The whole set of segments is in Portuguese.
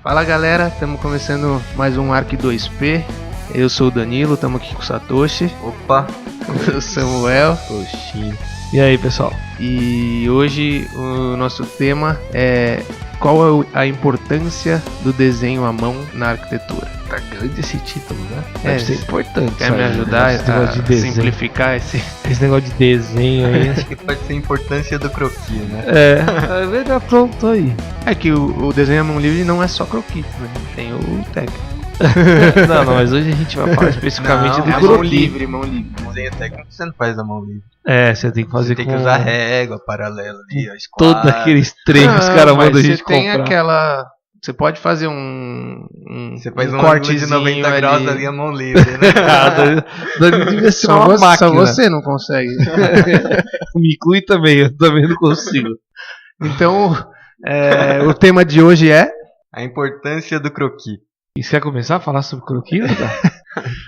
Fala galera, estamos começando mais um Arc 2P. Eu sou o Danilo, estamos aqui com o Satoshi. Opa! O Samuel. Oxi. E aí, pessoal? E hoje o nosso tema é qual é a importância do desenho à mão na arquitetura. Tá grande esse título, né? É, Deve ser importante. Quer me ajudar a simplificar esse negócio de desenho aí? Acho que pode ser a importância do croquis, né? Já pronto aí. É que o desenho à mão livre não é só croquis, né? Tem o técnico. Não, mas hoje a gente vai falar especificamente do mão croquis. livre. Desenho técnico você não faz na mão livre. Você tem que fazer Você tem que usar régua, paralela ali, ó, esquadro. todos aqueles trechos que os caras mandam a gente você tem comprar. aquela... Você pode fazer um Você faz um cortezinho de 90 ali. graus ali a mão livre, né? Devia ser Só uma máquina. Só você não consegue. Me inclui também, eu também não consigo. Então, o tema de hoje é... A importância do croquis. E você quer começar a falar sobre croquis?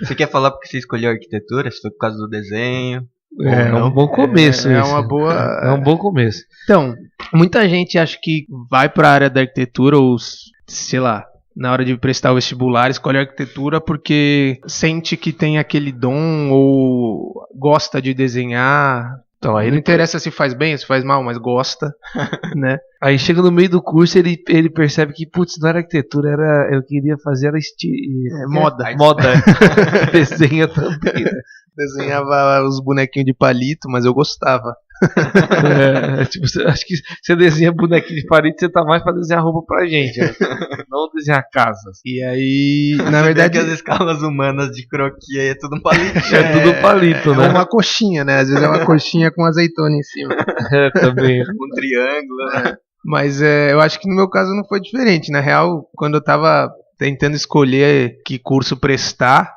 Você quer falar porque você escolheu a arquitetura? Se foi por causa do desenho? É Ou não? um bom começo É isso. uma boa... É um bom começo. Então, muita gente acha que vai para a área da arquitetura ou, sei lá, na hora de prestar o vestibular, escolhe a arquitetura porque sente que tem aquele dom ou gosta de desenhar. Então, aí Não interessa se faz bem, se faz mal, mas gosta, né? Aí chega no meio do curso ele percebe que, putz, não era arquitetura, eu queria fazer Moda. Moda. Desenha também. Né? Desenhava os bonequinhos de palito, mas eu gostava. Acho que você desenha bonequinho de parede, você tá mais pra desenhar roupa pra gente, né? Não desenhar casas. E aí, Você na vê verdade, que as escalas humanas de croquis aí é tudo um palito. Tudo palito, é né? uma coxinha, né? Às vezes é uma coxinha com azeitona em cima. Também. Um triângulo, né? Mas eu acho que no meu caso não foi diferente. Na real, quando eu tava tentando escolher que curso prestar,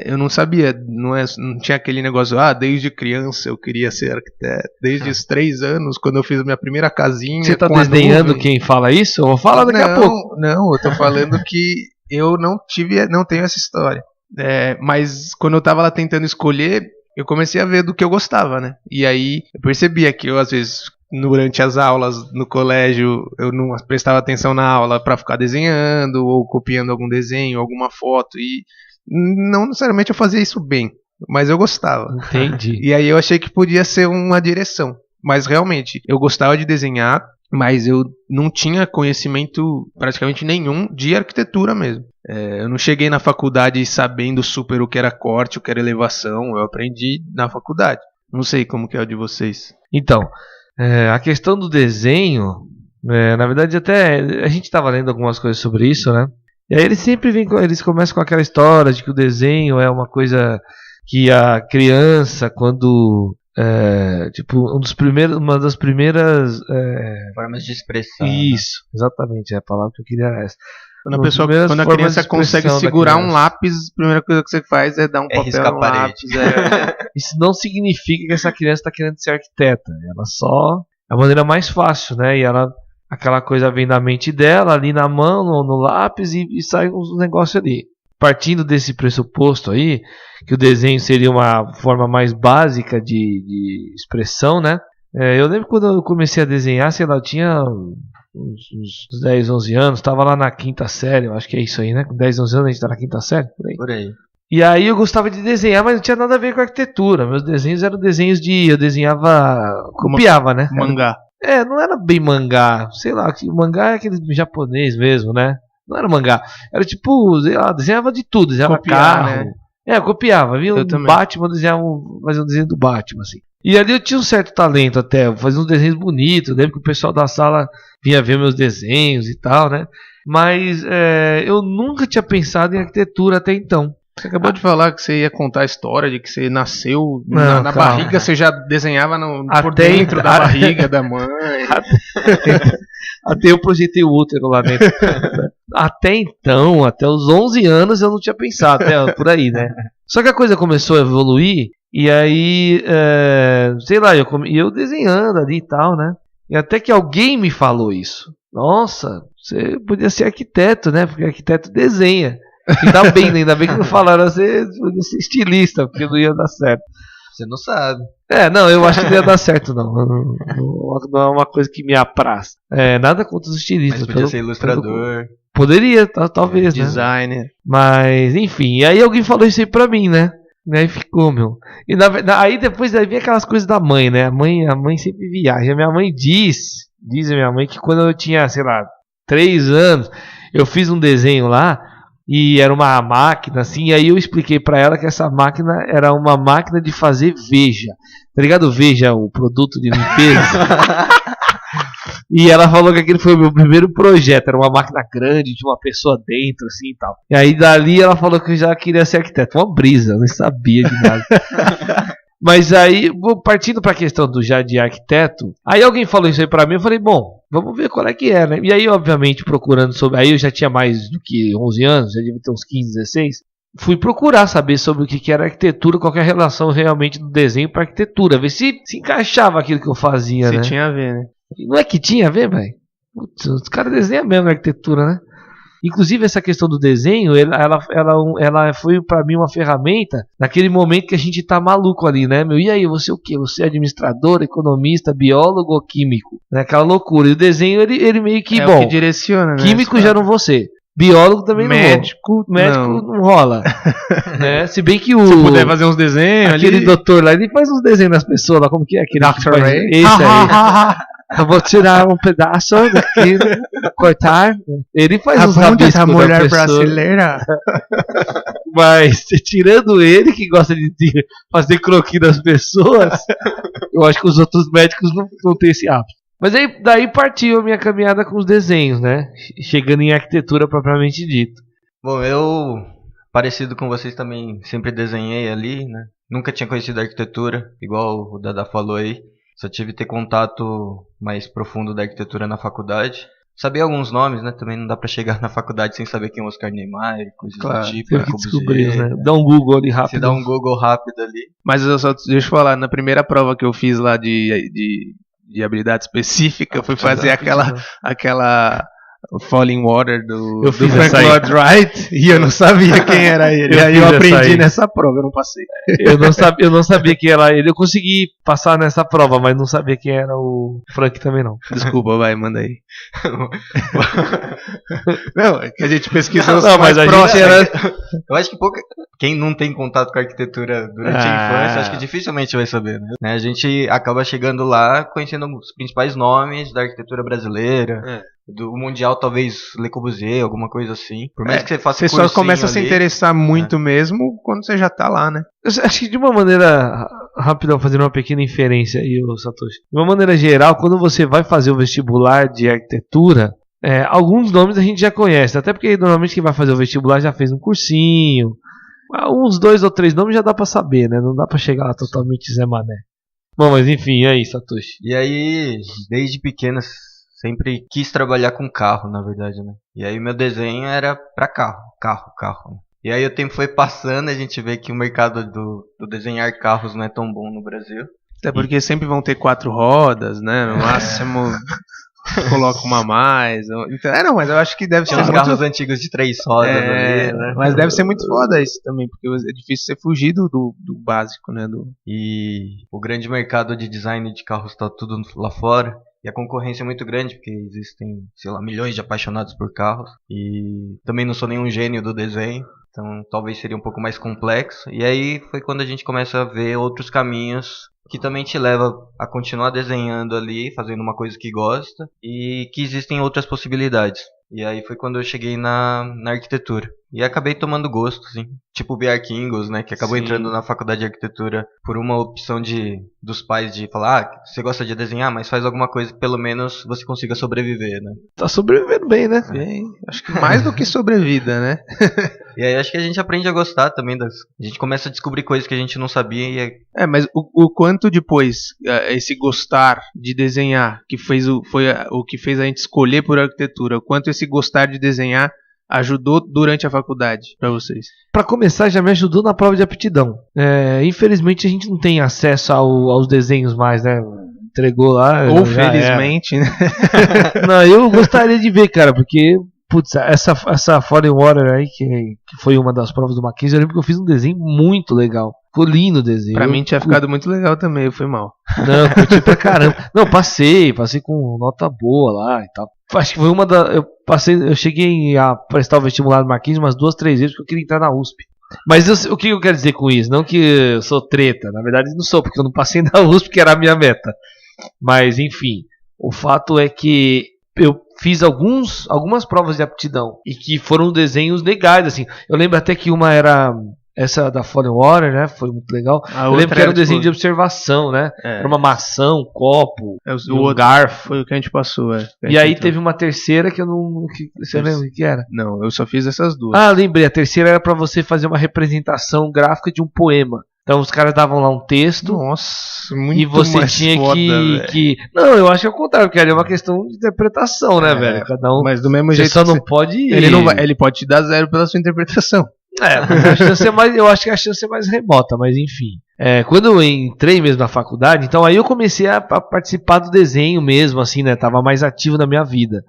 eu não sabia, não tinha aquele negócio, desde criança eu queria ser arquiteto, desde os 3 anos, quando eu fiz a minha primeira casinha. Você tá com a desdenhando nuvem. quem fala isso? Eu vou falar daqui a pouco. Não, eu tô falando que eu não tenho essa história. Mas quando eu tava lá tentando escolher, eu comecei a ver do que eu gostava, né? E aí eu percebia que eu, às vezes, durante as aulas no colégio, eu não prestava atenção na aula pra ficar desenhando ou copiando algum desenho, alguma foto, e não necessariamente eu fazia isso bem, mas eu gostava. Entendi. E aí eu achei que podia ser uma direção, mas realmente eu gostava de desenhar, mas eu não tinha conhecimento praticamente nenhum de arquitetura mesmo. Eu não cheguei na faculdade sabendo super o que era corte, o que era elevação, eu aprendi na faculdade. Não sei como que é o de vocês. Então, a questão do desenho, na verdade até a gente estava lendo algumas coisas sobre isso, né? E aí eles começam com aquela história de que o desenho é uma coisa que a criança, quando uma das primeiras Formas de expressão. isso, exatamente, a palavra que eu queria era essa. Quando a criança consegue segurar um lápis, a primeira coisa que você faz é dar um papel no lápis. Isso não significa que essa criança está querendo ser arquiteta. Ela só é a maneira mais fácil, né? E aquela coisa vem da mente dela, ali na mão, no lápis, e sai uns negócios ali. Partindo desse pressuposto aí, que o desenho seria uma forma mais básica de expressão, né? Eu lembro quando eu comecei a desenhar, sei lá, eu tinha uns 10, 11 anos, estava lá na 5ª série, eu acho que é isso aí, né? Com 10, 11 anos a gente tá na 5ª série, Por aí. E aí eu gostava de desenhar, mas não tinha nada a ver com arquitetura. Meus desenhos eram desenhos eu desenhava, copiava, né? Mangá. Não era bem mangá, sei lá, o mangá é aquele japonês mesmo, né? Não era mangá, era tipo, sei lá, desenhava de tudo, desenhava carro. Né? Eu copiava, via o Batman, fazia um desenho do Batman, assim. E ali eu tinha um certo talento até, fazia uns desenhos bonitos, eu lembro que o pessoal da sala vinha ver meus desenhos e tal, né? Mas eu nunca tinha pensado em arquitetura até então. Você acabou de falar que você ia contar a história de que você nasceu na barriga, você já desenhava por dentro da barriga da mãe. Até eu projetei o útero lá dentro. Até então, até os 11 anos eu não tinha pensado, até por aí, né? Só que a coisa começou a evoluir, e aí, sei lá, eu desenhando ali e tal, né? E até que alguém me falou isso. Nossa, você podia ser arquiteto, né? Porque arquiteto desenha. Ainda bem que não falaram, você podia ser estilista, porque não ia dar certo. Você não sabe. Não, eu acho que não ia dar certo, não. Não é uma coisa que me apraz. Nada contra os estilistas. Mas podia ser ilustrador. Poderia, talvez, né? Designer. Mas, enfim, aí alguém falou isso aí pra mim, né? E aí ficou, meu. E aí depois aí vem aquelas coisas da mãe, né? A mãe sempre viaja. Minha mãe diz a minha mãe que quando eu tinha, sei lá, 3 anos, eu fiz um desenho lá e era uma máquina, assim, e aí eu expliquei pra ela que essa máquina era uma máquina de fazer Veja. Tá ligado? Veja, o produto de limpeza. E ela falou que aquele foi o meu primeiro projeto. Era uma máquina grande, de uma pessoa dentro, assim e tal. E aí dali ela falou que eu já queria ser arquiteto. Uma brisa, eu não sabia de nada. Mas aí, partindo pra questão do já de arquiteto, aí alguém falou isso aí pra mim, eu falei, bom, vamos ver qual é que é, né? E aí, obviamente, procurando sobre... Aí eu já tinha mais do que 11 anos, já devia ter uns 15, 16. Fui procurar saber sobre o que era arquitetura, qual que é a relação realmente do desenho pra arquitetura. Ver se encaixava aquilo que eu fazia, né? Se tinha a ver, né? Não é que tinha a ver, velho? Os caras desenham mesmo na arquitetura, né? Inclusive essa questão do desenho, ela foi pra mim uma ferramenta naquele momento que a gente tá maluco ali, né, meu? E aí, você o quê? Você é administrador, economista, biólogo ou químico? Né? Aquela loucura. E o desenho, ele meio que, o que direciona, né? Químico já não vou ser. Biólogo também médico, não vou. Médico não rola. Né? Se bem que se puder fazer uns desenhos aquele ali... doutor lá, ele faz uns desenhos das pessoas lá, como que é aquele? Dr. Ray. Esse aí. Eu vou tirar um pedaço daqui, cortar. Ele faz uns rabiscos da mulher pessoa. Brasileira. Mas, tirando ele, que gosta de fazer croquis das pessoas, eu acho que os outros médicos não têm esse hábito. Mas aí, daí partiu a minha caminhada com os desenhos, né? Chegando em arquitetura propriamente dito. Bom, eu, parecido com vocês, também sempre desenhei ali, né? Nunca tinha conhecido a arquitetura, igual o Dada falou aí. Só tive que ter contato mais profundo da arquitetura na faculdade. Sabia alguns nomes, né? Também não dá pra chegar na faculdade sem saber quem é Oscar Niemeyer, coisas do tipo. Teve que descobrir, né? Dá um Google ali rápido. Você dá um Google rápido ali. Mas eu só deixa eu falar, na primeira prova que eu fiz lá de habilidade específica, eu fui fazer aquela Falling Water do Frank Lloyd Wright e eu não sabia quem era ele. E aí eu aprendi nessa prova, eu não passei. Eu não sabia quem era ele. Eu consegui passar nessa prova, mas não sabia quem era o Frank também não. Desculpa, vai, manda aí. Não, é que a gente pesquisou mas a gente era... Eu acho que quem não tem contato com a arquitetura durante a infância, acho que dificilmente vai saber, né? A gente acaba chegando lá conhecendo os principais nomes da arquitetura brasileira. Do mundial, talvez Le Corbusier, alguma coisa assim. Por mais que você faça você só começa a se interessar muito mesmo quando você já tá lá, né? Eu acho que de uma maneira, rapidão, fazendo uma pequena inferência aí, Satoshi. De uma maneira geral, quando você vai fazer o vestibular de arquitetura, alguns nomes a gente já conhece. Até porque normalmente quem vai fazer o vestibular já fez um cursinho. Uns 2 ou 3 nomes já dá pra saber, né? Não dá pra chegar lá totalmente Zé Mané. Bom, mas enfim, e aí, Satoshi? E aí, desde pequeno, sempre quis trabalhar com carro, na verdade, né? E aí meu desenho era pra carro. E aí o tempo foi passando, a gente vê que o mercado do desenhar carros não é tão bom no Brasil. Até porque sempre vão ter 4 rodas, né? No máximo coloca uma a mais. Então, não, mas eu acho que deve ser os carros antigos de 3 rodas ali, né? Mas deve ser muito foda isso também, porque é difícil você fugir do básico, né? E o grande mercado de design de carros tá tudo lá fora. E a concorrência é muito grande, porque existem, sei lá, milhões de apaixonados por carros. E também não sou nenhum gênio do desenho, então talvez seria um pouco mais complexo. E aí foi quando a gente começa a ver outros caminhos que também te leva a continuar desenhando ali, fazendo uma coisa que gosta, e que existem outras possibilidades. E aí foi quando eu cheguei na arquitetura. E acabei tomando gosto, assim. Tipo o B.R. Kingos, né? Que acabou entrando na faculdade de arquitetura por uma opção dos pais de falar: você gosta de desenhar, mas faz alguma coisa que pelo menos você consiga sobreviver, né? Tá sobrevivendo bem, né? Bem, acho que mais do que sobrevida, né? E aí acho que a gente aprende a gostar também a gente começa a descobrir coisas que a gente não sabia mas o quanto depois esse gostar de desenhar, que foi o que fez a gente escolher por arquitetura, o quanto esse gostar de desenhar ajudou durante a faculdade pra vocês? Pra começar, já me ajudou na prova de aptidão. Infelizmente a gente não tem acesso aos desenhos mais, né? Entregou lá. Ou felizmente, né? Não, eu gostaria de ver, cara, porque putz, essa Falling Water aí, que foi uma das provas do Mackenzie, eu lembro que eu fiz um desenho muito legal. Ficou lindo o desenho. Pra mim tinha ficado muito legal também, eu fui mal. Não, curti pra caramba. Não, passei com nota boa lá e tal. Acho que foi uma da. Eu cheguei a prestar o vestibular do Mackenzie umas 2, 3 vezes porque eu queria entrar na USP. Mas o que eu quero dizer com isso? Não que eu sou treta, na verdade não sou, porque eu não passei na USP, que era a minha meta. Mas enfim, o fato é que eu fiz algumas provas de aptidão e que foram desenhos legais, assim. Eu lembro até que uma era essa da Falling Water, né? Foi muito legal. Eu lembro que era um desenho de observação, né? Era uma maçã, um copo, um garfo. Foi o que a gente passou, E aí teve uma terceira que eu não... Você lembra o que era? Não, eu só fiz essas duas. Ah, lembrei. A terceira era pra você fazer uma representação gráfica de um poema. Então os caras davam lá um texto. Nossa, muito e você mais tinha foda, que. Não, eu acho que é o contrário, porque ali é uma questão de interpretação, né, velho? Cada um. Mas do mesmo Você jeito. só não pode. Ele pode te dar 0 pela sua interpretação. A chance é mais, eu acho que a chance é mais remota, mas enfim. Quando eu entrei mesmo na faculdade, então aí eu comecei a participar do desenho mesmo, assim, né? Tava mais ativo na minha vida.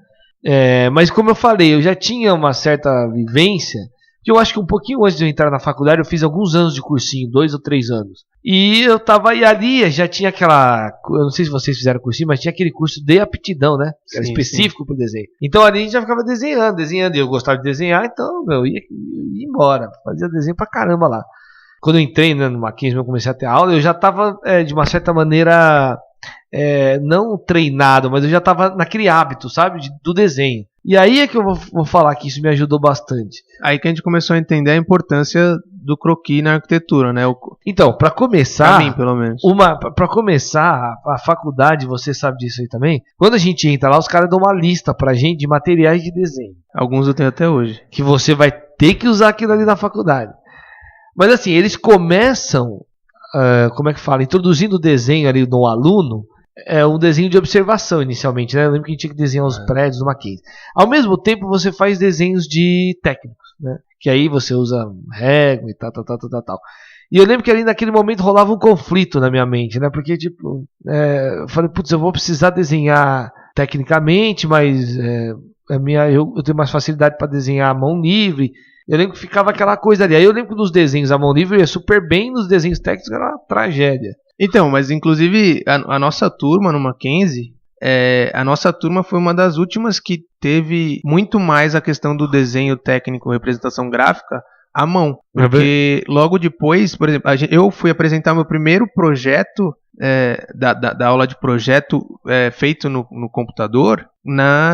Mas como eu falei, eu já tinha uma certa vivência. Que eu acho que um pouquinho antes de eu entrar na faculdade, eu fiz alguns anos de cursinho, 2 ou 3 anos. E eu tava aí ali, já tinha aquela. Eu não sei se vocês fizeram cursinho, mas tinha aquele curso de aptidão, né? Que era específico pro desenho. Então ali a gente já ficava desenhando. E eu gostava de desenhar, então, ia embora. Fazia desenho pra caramba lá. Quando eu entrei, né, no Mackenzie, eu comecei a ter aula, eu já tava, de uma certa maneira, não treinado, mas eu já tava naquele hábito, sabe? Do desenho. E aí é que eu vou falar que isso me ajudou bastante. Aí que a gente começou a entender a importância do croquis na arquitetura, né? Então, para começar, pra mim, pelo menos. Para começar a faculdade, você sabe disso aí também. Quando a gente entra lá, os caras dão uma lista pra gente de materiais de desenho. Alguns eu tenho até hoje. Que você vai ter que usar aquilo ali na faculdade. Mas assim, eles começam, como é que fala, introduzindo o desenho ali no aluno. Um desenho de observação inicialmente, né? Eu lembro que a gente tinha que desenhar os prédios do Mackenzie. Ao mesmo tempo, você faz desenhos de técnicos, né? Que aí você usa régua e tal. E eu lembro que ali naquele momento rolava um conflito na minha mente, né? Porque, tipo, eu falei, putz, eu vou precisar desenhar tecnicamente, mas eu tenho mais facilidade para desenhar à mão livre. Eu lembro que ficava aquela coisa ali. Aí eu lembro que nos desenhos à mão livre eu ia super bem, nos desenhos técnicos era uma tragédia. Então, mas inclusive a nossa turma no Mackenzie, a nossa turma foi uma das últimas que teve muito mais a questão do desenho técnico, representação gráfica à mão. Porque logo depois, por exemplo, eu fui apresentar meu primeiro projeto da aula de projeto feito no computador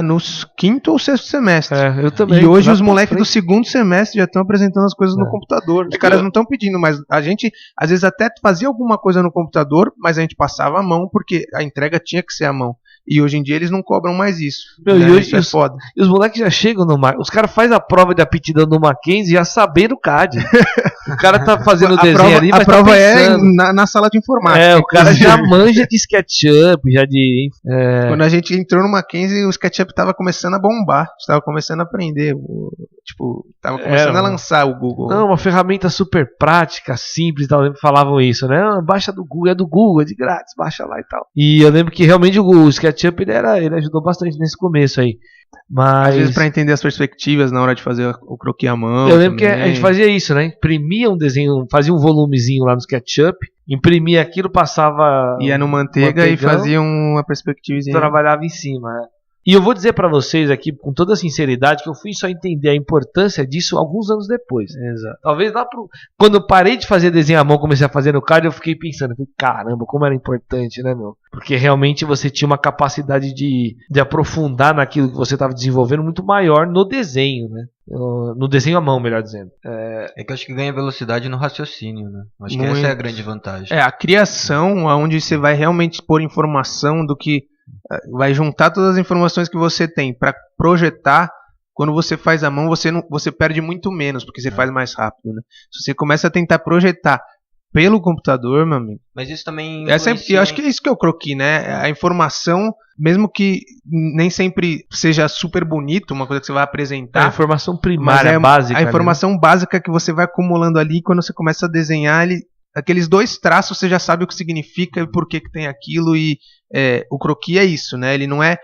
no 5º ou 6º semestre. Eu também. E hoje os moleques do 2º semestre já estão apresentando as coisas no computador. Os caras não estão pedindo, mas a gente às vezes até fazia alguma coisa no computador, mas a gente passava a mão porque a entrega tinha que ser à mão. E hoje em dia eles não cobram mais isso. Meu, né? e hoje isso é foda. E os moleques já chegam no Mackenzie. Os caras fazem a prova de aptidão no Mackenzie já sabendo o CAD. O cara tá fazendo o desenho ali, mas a prova tá pensando. na sala de informática. O cara já manja de SketchUp, já de... Quando a gente entrou no Mackenzie, o SketchUp tava começando a bombar. Tava começando a aprender. Tava começando a lançar o Google. Não, uma ferramenta super prática, simples, tal. Falavam isso, né? Baixa do Google, é de grátis, baixa lá e tal. E eu lembro que realmente o SketchUp ele ajudou bastante nesse começo aí. Mas às vezes para entender as perspectivas na hora de fazer o croquis à mão. Eu lembro que a gente fazia isso, né? Imprimia um desenho, fazia um volumezinho lá no SketchUp, imprimia aquilo, passava. Ia no Manteiga e fazia uma perspectivazinha. Trabalhava em cima, né? E eu vou dizer pra vocês aqui, com toda sinceridade, que eu fui só entender a importância disso alguns anos depois. Exato. Talvez lá quando eu parei de fazer desenho à mão, comecei a fazer no CAD, eu fiquei pensando, caramba, como era importante, né, meu? Porque realmente você tinha uma capacidade de aprofundar naquilo que você estava desenvolvendo muito maior no desenho, né? No desenho à mão, melhor dizendo. Que eu acho que ganha velocidade no raciocínio, né? Acho que essa é a grande vantagem. A criação, onde você vai realmente pôr informação do que... vai juntar todas as informações que você tem para projetar. Quando você faz à mão, você perde muito menos, porque você faz mais rápido, né? Se você começa a tentar projetar pelo computador, meu amigo. Mas isso também... eu acho que é isso que é o croquis, né? A informação, mesmo que nem sempre seja super bonito, uma coisa que você vai apresentar. A informação primária, básica. A informação básica que você vai acumulando ali, quando você começa a desenhar, aqueles 2 traços você já sabe o que significa e por que tem aquilo. E o croquis é isso, né? Ele não é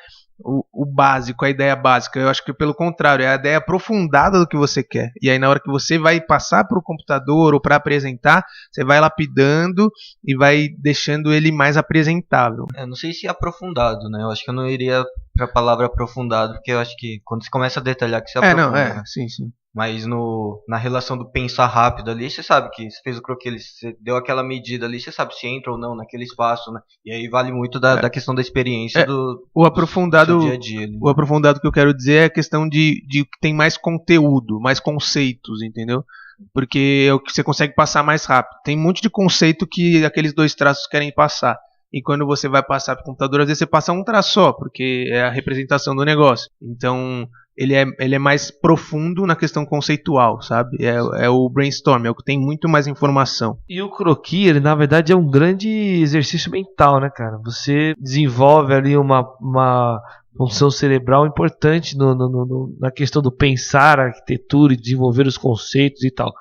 o básico, a ideia básica. Eu acho que pelo contrário, é a ideia aprofundada do que você quer. E aí na hora que você vai passar para o computador ou para apresentar, você vai lapidando e vai deixando ele mais apresentável. Eu não sei se é aprofundado, né? Eu acho que eu não iria pra palavra aprofundado, porque eu acho que quando você começa a detalhar que você aprofunda, né? Sim. Mas na relação do pensar rápido ali, você sabe que você fez o croquis, você deu aquela medida ali, você sabe se entra ou não naquele espaço, né? E aí vale muito da questão da experiência o aprofundado, do seu dia a dia ali. O aprofundado que eu quero dizer é a questão de que tem mais conteúdo, mais conceitos, entendeu? Porque é o que você consegue passar mais rápido. Tem um monte de conceito que aqueles 2 traços querem passar. E quando você vai passar para o computador, às vezes você passa um traço só, porque é a representação do negócio. Então, ele é mais profundo na questão conceitual, sabe? É o brainstorm, é o que tem muito mais informação. E o croquis, ele na verdade é um grande exercício mental, né, cara? Você desenvolve ali uma função cerebral importante na questão do pensar a arquitetura e desenvolver os conceitos e tal.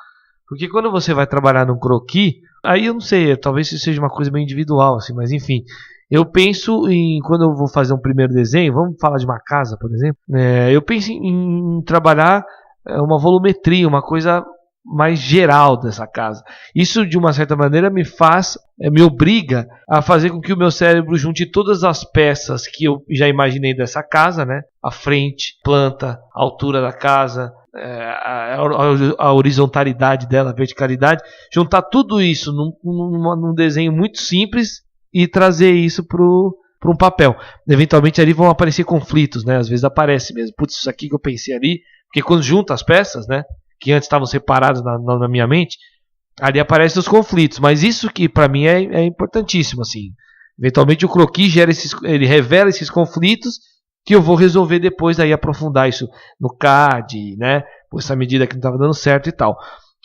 Porque quando você vai trabalhar num croquis, aí eu não sei, talvez isso seja uma coisa bem individual, assim, mas enfim, eu penso em, quando eu vou fazer um primeiro desenho, vamos falar de uma casa, por exemplo, eu penso em trabalhar uma volumetria, uma coisa mais geral dessa casa. Isso, de uma certa maneira, me obriga a fazer com que o meu cérebro junte todas as peças que eu já imaginei dessa casa, né? A frente, planta, a altura da casa, a horizontalidade dela, a verticalidade, juntar tudo isso num desenho muito simples e trazer isso para um papel. Eventualmente ali vão aparecer conflitos, né? Às vezes aparece mesmo, putz, isso aqui que eu pensei ali, porque quando junta as peças, né, que antes estavam separadas na minha mente, ali aparecem os conflitos, mas isso que para mim é importantíssimo, assim. Eventualmente o croquis ele revela esses conflitos que eu vou resolver depois, daí aprofundar isso no CAD, né, por essa medida que não estava dando certo e tal.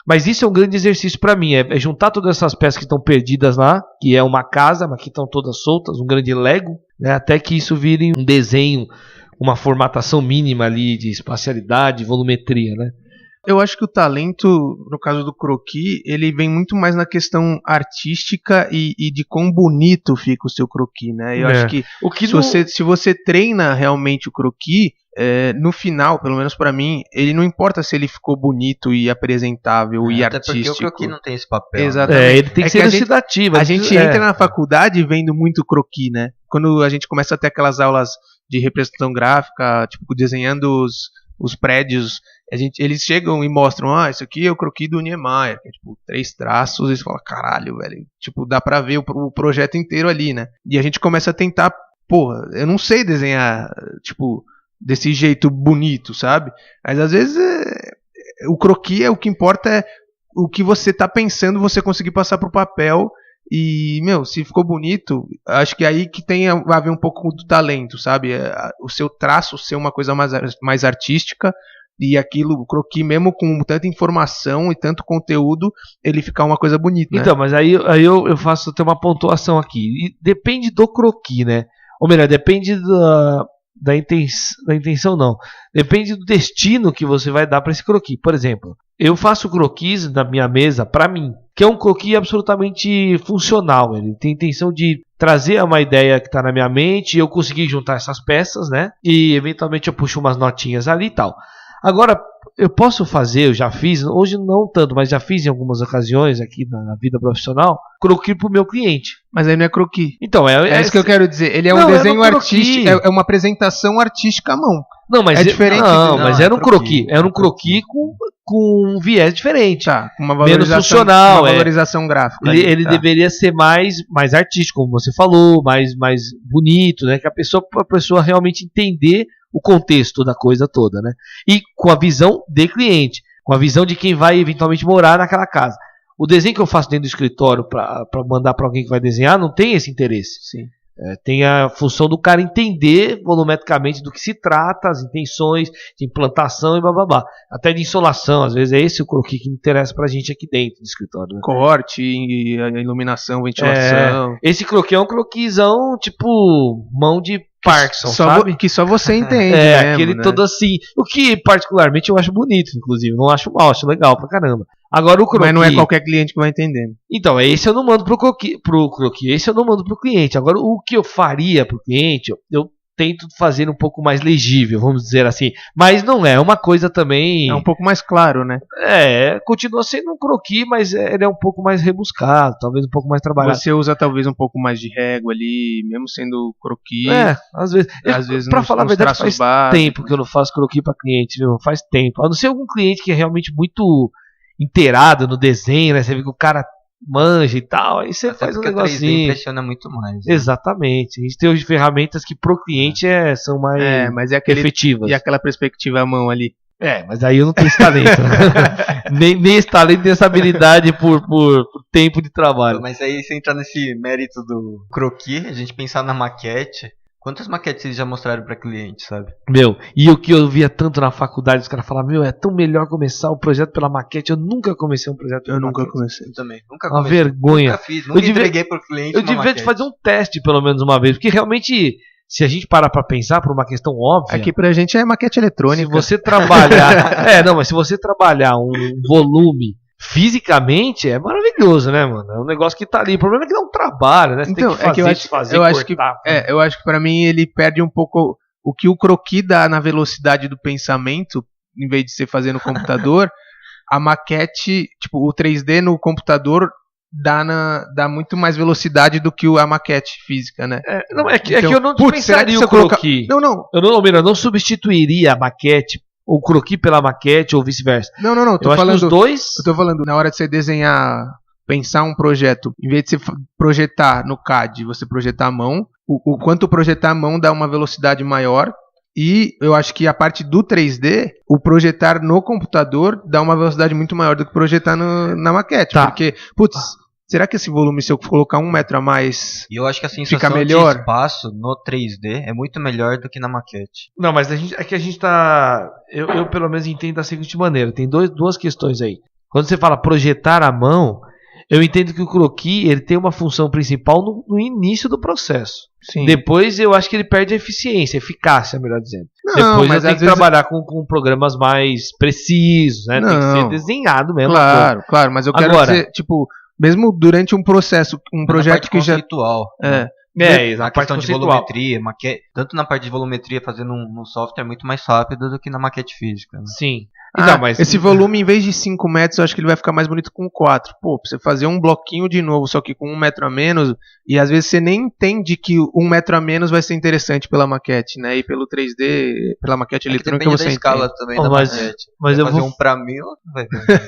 Mas isso é um grande exercício para mim, é juntar todas essas peças que estão perdidas lá, que é uma casa, mas que estão todas soltas, um grande Lego, né, até que isso vire um desenho, uma formatação mínima ali de espacialidade, volumetria, né. Eu acho que o talento, no caso do croquis, ele vem muito mais na questão artística e de quão bonito fica o seu croquis, né? Eu acho que, se você treina realmente o croquis, no final, pelo menos pra mim, ele não importa se ele ficou bonito e apresentável e até artístico. Porque o croquis não tem esse papel. Exatamente. Ele tem que ser elucidativo. A gente entra na faculdade vendo muito croquis, né? Quando a gente começa a ter aquelas aulas de representação gráfica, tipo, desenhando os prédios, eles chegam e mostram, isso aqui é o croquis do Niemeyer, que é tipo 3 traços, e você fala, caralho, velho, tipo, dá pra ver o projeto inteiro ali, né? E a gente começa a tentar, porra, eu não sei desenhar, tipo, desse jeito bonito, sabe? Mas às vezes o croquis o que importa é o que você tá pensando, você conseguir passar pro papel. E, se ficou bonito, acho que aí que tem a ver um pouco do talento, sabe? O seu traço ser uma coisa mais artística, e aquilo, o croquis, mesmo com tanta informação e tanto conteúdo, ele ficar uma coisa bonita, né? Então, mas aí eu faço até uma pontuação aqui. E depende do croquis, né? Ou melhor, depende da intenção, não. Depende do destino que você vai dar para esse croquis. Por exemplo, eu faço croquis na minha mesa para mim, que é um croquis absolutamente funcional. Ele tem a intenção de trazer uma ideia que está na minha mente e eu conseguir juntar essas peças, né? E eventualmente eu puxo umas notinhas ali e tal. Agora, eu posso fazer, eu já fiz, hoje não tanto, mas já fiz em algumas ocasiões aqui na vida profissional, croquis para o meu cliente. Mas aí não é croquis. Então, é isso que eu quero dizer. Ele é um desenho artístico, é uma apresentação artística à mão. Não, mas é diferente. Não, mas era um croquis. Era um croquis com um viés diferente. Tá, com uma valorização, menos funcional. Uma valorização gráfica. Ele deveria ser mais artístico, como você falou, mais bonito, né? Que a pessoa realmente entender o contexto da coisa toda, né? E com a visão de cliente, com a visão de quem vai eventualmente morar naquela casa. O desenho que eu faço dentro do escritório para mandar para alguém que vai desenhar não tem esse interesse. Sim. Tem a função do cara entender volumetricamente do que se trata, as intenções de implantação e bababá. Até de insolação, às vezes é esse o croquis que interessa pra gente aqui dentro do escritório, né? Corte, iluminação, ventilação. Esse croquis é um croquisão tipo mão de Parkinson, sabe? Que só você entende, mesmo, aquele né? todo assim. O que particularmente eu acho bonito, inclusive. Não acho mal, acho legal pra caramba. Agora o croquis... Mas não é qualquer cliente que vai entender. Então, esse eu não mando pro croquis, esse eu não mando pro cliente. Agora, o que eu faria pro cliente, eu tento fazer um pouco mais legível, vamos dizer assim. Mas não é uma coisa também... É um pouco mais claro, né? Continua sendo um croquis, mas ele é um pouco mais rebuscado, talvez um pouco mais trabalhado. Você usa talvez um pouco mais de régua ali, mesmo sendo croquis. Às vezes. Pra falar a verdade, faz tempo que eu não faço croquis pra cliente, viu? Faz tempo. A não ser algum cliente que é realmente muito inteirado no desenho, né? Você vê que o cara manja e tal, aí você faz um negocinho. 3D impressiona muito mais. Né? Exatamente. A gente tem hoje ferramentas que pro cliente são mais mas efetivas. E aquela perspectiva à mão ali. Mas aí eu não tenho esse talento. nem esse talento, nem essa habilidade por tempo de trabalho. Mas aí você entrar nesse mérito do croquis, a gente pensar na maquete. Quantas maquetes vocês já mostraram para cliente, sabe? E o que eu via tanto na faculdade, os caras falavam, é tão melhor começar o projeto pela maquete. Eu nunca comecei um projeto pela maquete. Eu nunca comecei. Eu também. Nunca comecei. Uma vergonha. Nunca fiz, nunca entreguei pro cliente. Eu devia fazer um teste pelo menos uma vez, porque realmente, se a gente parar pra pensar por uma questão óbvia... Aqui pra gente é maquete eletrônica. Se você trabalhar... mas se você trabalhar um volume... Fisicamente é maravilhoso, né, mano? É um negócio que tá ali. O problema é que não trabalha, né? Você tem que fazer, cortar. Eu acho que pra mim ele perde um pouco o que o croquis dá na velocidade do pensamento, em vez de você fazer no computador. A maquete, tipo, o 3D no computador dá muito mais velocidade do que a maquete física, né? É que eu não dispensaria o croquis. Eu não substituiria a maquete ou croquis pela maquete, ou vice-versa. Não. Tô falando os dois. Eu tô falando, na hora de você desenhar, pensar um projeto, em vez de você projetar no CAD, você projetar à mão, o quanto projetar à mão dá uma velocidade maior. E eu acho que a parte do 3D, o projetar no computador dá uma velocidade muito maior do que projetar na maquete. Tá. Porque, será que esse volume, se eu colocar 1 metro a mais, e eu acho que a sensação fica melhor? De espaço no 3D é muito melhor do que na maquete. Não, mas a gente tá... Eu pelo menos entendo da seguinte maneira. Tem duas questões aí. Quando você fala projetar à mão, eu entendo que o croquis ele tem uma função principal no início do processo. Sim. Depois eu acho que ele perde a eficácia, melhor dizendo. Não, depois mas eu tenho que trabalhar com programas mais precisos, né? Tem que ser desenhado mesmo. Claro, mas eu quero dizer, tipo... Mesmo durante um processo, um projeto que já... conceitual. A questão de volumetria, tanto na parte de volumetria fazendo um software muito mais rápido do que na maquete física. Né? Sim. Mas esse volume, em vez de 5 metros, eu acho que ele vai ficar mais bonito com 4. Pra você fazer um bloquinho de novo, só que com 1 metro a menos, e às vezes você nem entende que 1 metro a menos vai ser interessante pela maquete, né? E pelo 3D, pela maquete eletrônica você entende. Escala também da maquete. Mas eu fazer vou... um pra 1000, vai ver.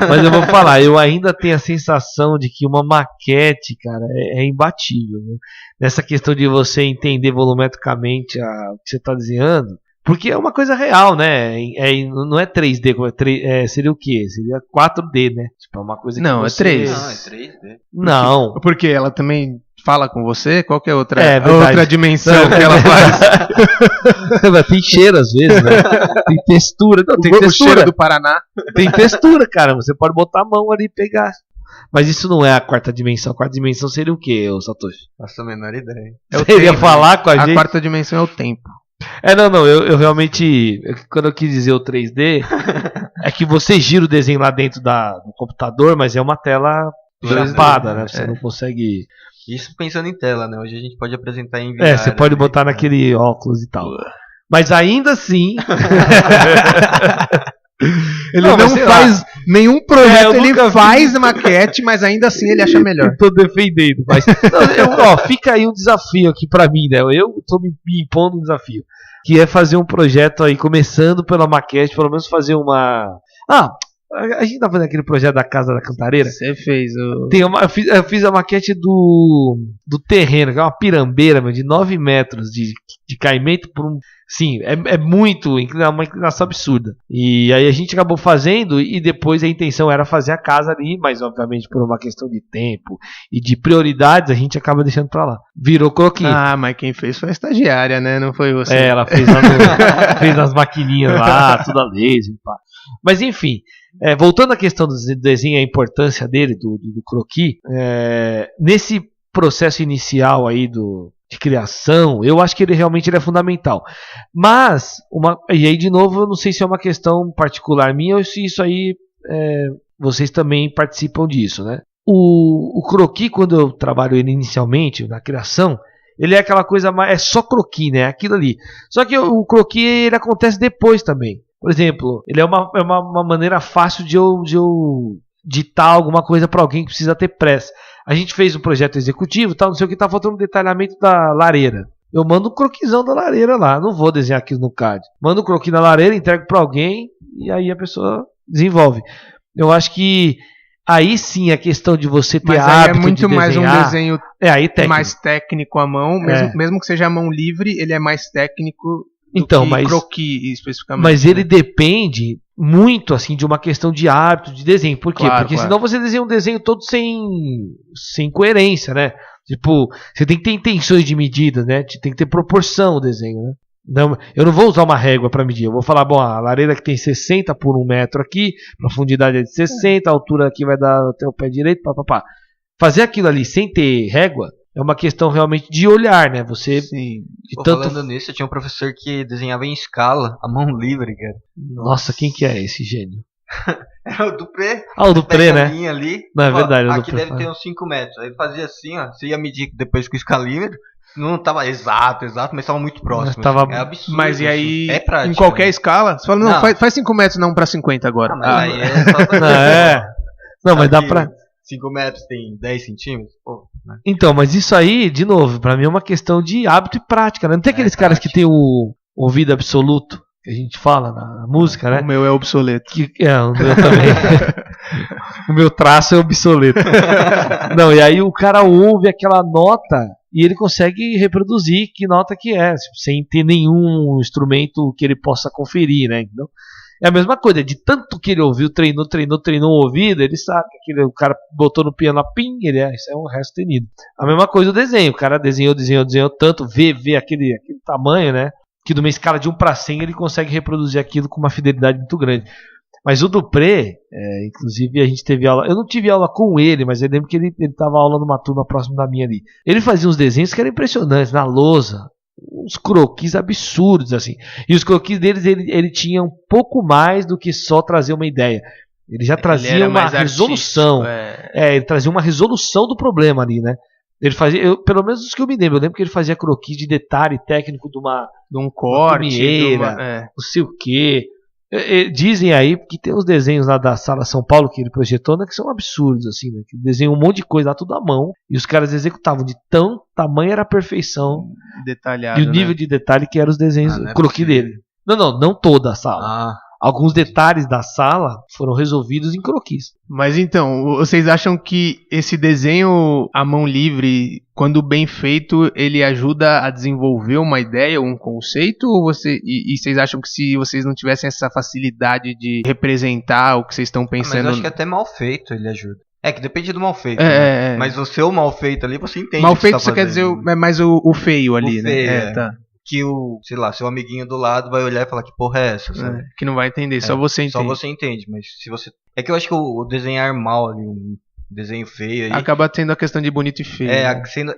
Mas eu vou falar, eu ainda tenho a sensação de que uma maquete, cara, é imbatível. Viu? Nessa questão de você entender volumetricamente o que você está desenhando. Porque é uma coisa real, né? Não é 3D, seria o quê? Seria 4D, né? Tipo, é uma coisa que não, você... é 3. Não, é 3D. Não. Porque ela também fala com você? Qual que é outra dimensão que ela faz? Tem cheiro às vezes, né? Tem textura. Não, tem textura. O cheiro do Paraná. Tem textura, cara. Você pode botar a mão ali e pegar. Mas isso não é a 4ª dimensão. A 4ª dimensão seria o quê, Satoshi? Faço a menor ideia. Você ia falar com a gente? A 4ª dimensão é o tempo. Eu realmente, quando eu quis dizer o 3D, é que você gira o desenho lá dentro do computador, mas é uma tela jampada, né? Você não consegue... Isso pensando em tela, né? Hoje a gente pode apresentar em VR. Você pode botar naquele óculos e tal. Mas ainda assim... Ele não faz nenhum projeto, ele faz maquete, mas ainda assim ele acha melhor. Eu tô defendendo, mas fica aí um desafio aqui pra mim, né? Eu tô me impondo um desafio, que é fazer um projeto aí, começando pela maquete, pelo menos fazer uma... a gente tá fazendo aquele projeto da Casa da Cantareira. Você fez o... Eu fiz a maquete do terreno, que é uma pirambeira, de 9 metros de caimento por um... Sim, é muito, uma inclinação absurda. E aí a gente acabou fazendo, e depois a intenção era fazer a casa ali, mas obviamente por uma questão de tempo e de prioridades, a gente acaba deixando pra lá. Virou croquis. Mas quem fez foi a estagiária, né? Não foi você. Ela fez fez as maquininhas lá, tudo a laser, pá. Mas enfim, voltando à questão do desenho, a importância dele, do croquis, nesse processo inicial aí de criação, eu acho que ele realmente é fundamental. Mas, e aí de novo, eu não sei se é uma questão particular minha ou se isso aí vocês também participam disso, né? O croquis, quando eu trabalho ele inicialmente, na criação, Ele é aquela coisa mais... É só croquis, né? Aquilo ali. Só que o croquis, ele acontece depois também. Por exemplo, ele é uma maneira fácil de eu ditar alguma coisa para alguém que precisa ter pressa. A gente fez um projeto executivo, tal, não sei o que, tá faltando um detalhamento da lareira. Eu mando um croquisão da lareira lá, não vou desenhar aquilo no CAD. Mando um croquis na lareira, entrego para alguém e aí a pessoa desenvolve. Eu acho que aí sim a questão de você ter hábito é muito de mais desenhar, um desenho aí técnico. mais técnico à mão, mesmo que seja a mão livre, ele é mais técnico do que croquis especificamente. Mas ele depende muito assim de uma questão de hábito de desenho. Por quê? Porque senão você desenha um desenho todo sem coerência, né? Tipo, você tem que ter intenções de medida, né? Tem que ter proporção o desenho, né? Não, eu não vou usar uma régua para medir. Eu vou falar, bom, a lareira que tem 60 por 1 metro aqui, profundidade é de 60, a altura aqui vai dar até o pé direito, papapá. Fazer aquilo ali sem ter régua é uma questão realmente de olhar, né? Você... Sim. Falando nisso, eu tinha um professor que desenhava em escala, a mão livre, cara. Nossa, quem que é esse gênio? É o Dupré. Ah, o Dupré, né? Ali, não, é verdade. Aqui deve ter uns 5 metros. Aí ele fazia assim, ó. Você ia medir depois com o escalímetro. Não tava exato, mas tava muito próximo. Assim. É absurdo. Mas e aí, é prático, em qualquer escala, você fala, não, faz 5 metros não pra 50 agora. Mas aí é só pra... Não, mas dá pra... 5 metros tem 10 centímetros? Pô, né? Então, mas isso aí, de novo, pra mim é uma questão de hábito e prática, né? Não tem aqueles caras que tem o ouvido absoluto, que a gente fala na música, né? O meu é obsoleto. O meu também. O meu traço é obsoleto. Não, e aí o cara ouve aquela nota e ele consegue reproduzir que nota que é, sem ter nenhum instrumento que ele possa conferir, né? Então, é a mesma coisa, de tanto que ele ouviu, treinou o ouvido, ele sabe que o cara botou no piano a ping, isso é um resto tenido. A mesma coisa o desenho, o cara desenhou tanto, vê aquele tamanho, né? Que de uma escala de 1 para 100 ele consegue reproduzir aquilo com uma fidelidade muito grande. Mas o Dupré, inclusive a gente teve aula, eu não tive aula com ele, mas eu lembro que ele tava aula numa turma próxima da minha ali. Ele fazia uns desenhos que eram impressionantes, na lousa, uns croquis absurdos, assim. E os croquis deles, ele tinha um pouco mais do que só trazer uma ideia. Ele já trazia uma resolução. Ele trazia uma resolução do problema ali, né? Ele fazia, pelo menos os que eu me lembro, que ele fazia croquis de detalhe técnico de um corte, não sei o quê. Dizem aí que tem os desenhos lá da Sala São Paulo que ele projetou, né, que são absurdos, assim, né, que desenham um monte de coisa lá, tudo à mão, e os caras executavam de tão tamanho era a perfeição detalhado, e o nível de detalhe que eram os desenhos, o croquis dele. Não toda a sala. Alguns detalhes da sala foram resolvidos em croquis. Mas então, vocês acham que esse desenho à mão livre, quando bem feito, ele ajuda a desenvolver uma ideia, um conceito? Ou vocês acham que se vocês não tivessem essa facilidade de representar o que vocês estão pensando... Mas eu acho que até mal feito ele ajuda. É que depende do mal feito, né? Mas o seu mal feito ali, você entende mal o que feito, você quer dizer mais o feio ali, o feio, né? Tá. Que seu amiguinho do lado vai olhar e falar que porra é essa, sabe? Que não vai entender, só você entende. Só você entende, mas se você... É que eu acho que o desenhar mal ali, um desenho feio aí... Acaba tendo a questão de bonito e feio.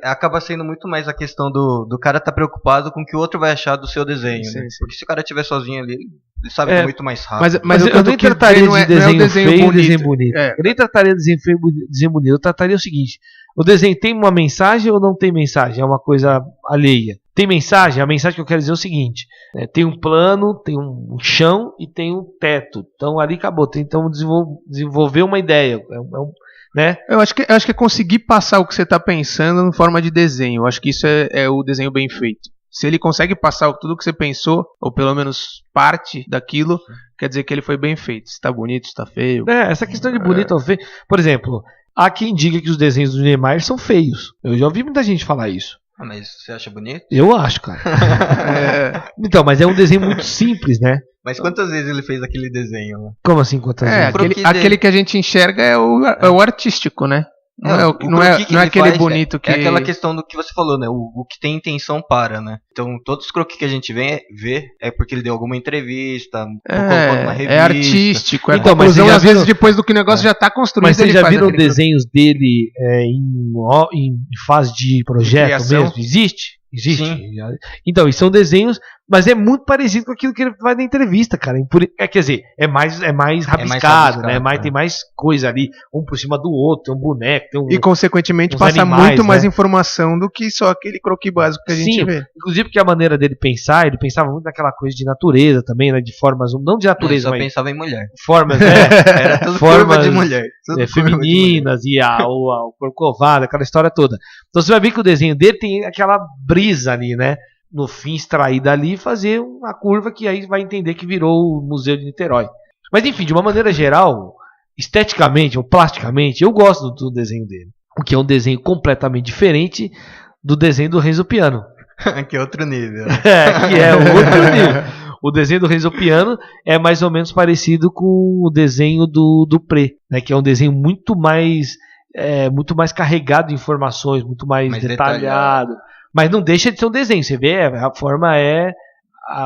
Acaba sendo muito mais a questão do cara tá preocupado com o que o outro vai achar do seu desenho, né? Porque se o cara estiver sozinho ali, ele sabe que é muito mais rápido. Mas eu nem trataria de desenho feio e desenho bonito. Eu nem trataria de desenho feio e desenho bonito. Eu trataria o seguinte: o desenho tem uma mensagem ou não tem mensagem? É uma coisa alheia. Tem mensagem? A mensagem que eu quero dizer é o seguinte: tem um plano, tem um chão e tem um teto. Então ali acabou. Então desenvolver uma ideia. Né? Eu acho que é conseguir passar o que você está pensando em forma de desenho. Eu acho que isso é o desenho bem feito. Se ele consegue passar tudo o que você pensou, ou pelo menos parte daquilo, quer dizer que ele foi bem feito. Se está bonito, se está feio. Essa questão de bonito ou feio. Por exemplo, há quem diga que os desenhos do Neymar são feios. Eu já ouvi muita gente falar isso. Mas você acha bonito? Eu acho, cara. Então, mas é um desenho muito simples, né? Mas quantas vezes ele fez aquele desenho? Né? Como assim, quantas vezes? Aquele que a gente enxerga é o artístico, né? Não é aquele bonito que... É aquela questão do que você falou, né? O que tem intenção para, né? Então, todos os croquis que a gente vê é porque ele deu alguma entrevista, colocou numa revista. É artístico, então, mas às vezes depois do que o negócio já está construído. Mas vocês já viram desenhos dele em fase de projeto mesmo? Existe? Sim. Então, e são desenhos Mas é muito parecido com aquilo que ele vai na entrevista, cara. Quer dizer, é mais rabiscado, né? Tem mais coisa ali, um por cima do outro, tem um boneco, tem um. E consequentemente passa animais, muito mais informação do que só aquele croquis básico que a gente vê. Inclusive porque a maneira dele pensar, ele pensava muito naquela coisa de natureza também, né? De formas, não de natureza, mas. Só pensava em mulher. Formas, era tudo forma de mulher. Femininas e a corcovada, aquela história toda. Então você vai ver que o desenho dele tem aquela brisa ali, né? No fim, extrair dali e fazer uma curva que aí vai entender que virou o Museu de Niterói. Mas enfim, de uma maneira geral, esteticamente ou plasticamente, eu gosto do desenho dele. O que é um desenho completamente diferente do desenho do Renzo Piano. Que é outro nível. Que é outro nível. O desenho do Renzo Piano é mais ou menos parecido com o desenho do Dupré, né? Que é um desenho muito mais carregado de informações, muito mais detalhado. Mas não deixa de ser um desenho. Você vê, a forma